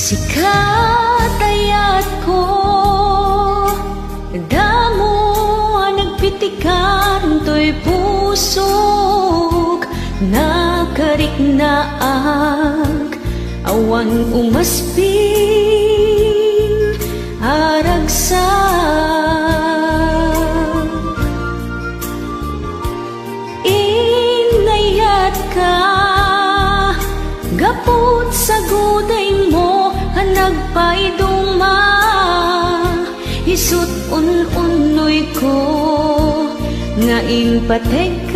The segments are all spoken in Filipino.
Sikatayat ko damo nagpitikan to'y pusok nakariknaag awan umasping aragsak inayat ka gapot sa guday mo nagpaiduma isut un-unoy ko nga inpatekat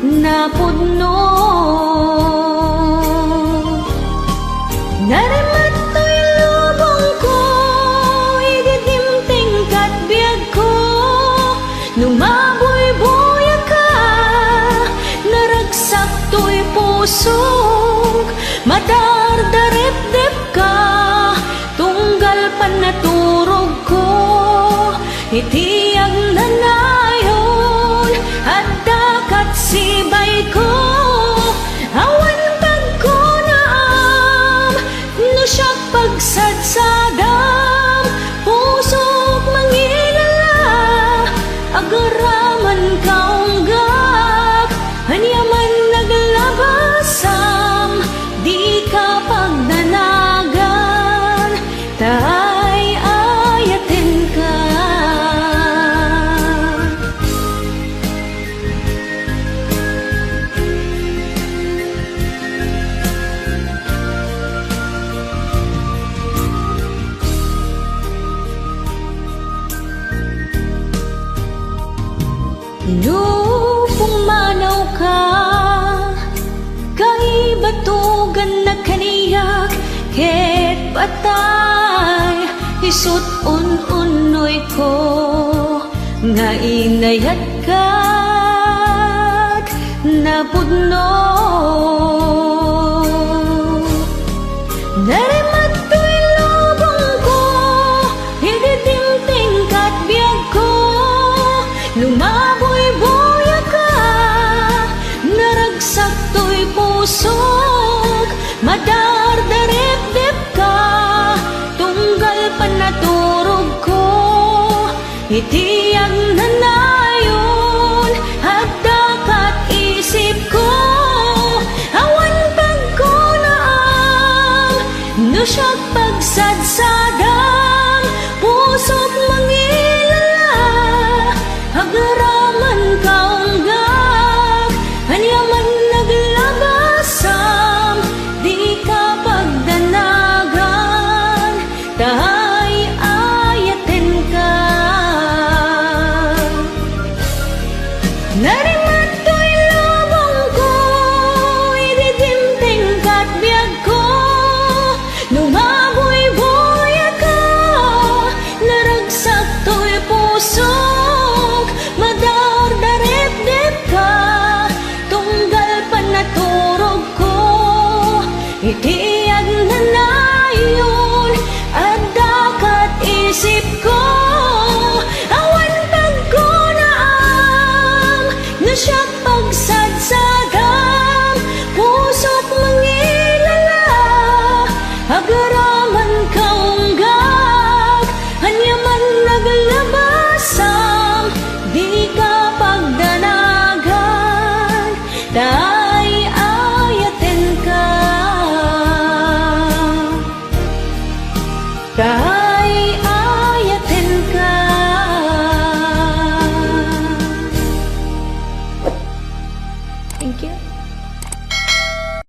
napudno narimat to'y lubong ko ididimting kat biyag ko numaboy-boya ka naragsak to'y pusok madardarip-dip ka tunggal pan naturog ko itiyag nanayon at dakat sibay ko awan pagkunaam no siya pagsadsadam pusok mangilala agaraman kaunggak hanyaman naglabasam di ka pagnanagan tay ayatin ka no pumanaw ka kay batugan na kaniyak ket patay isut un-unoy ko nga inayat kat napudno narimat to'y lubong ko ididimting kat biyag ko lumaboy-boya ka naragsak to'y pusok madardarip-dip ka tunggal pan naturog ko iti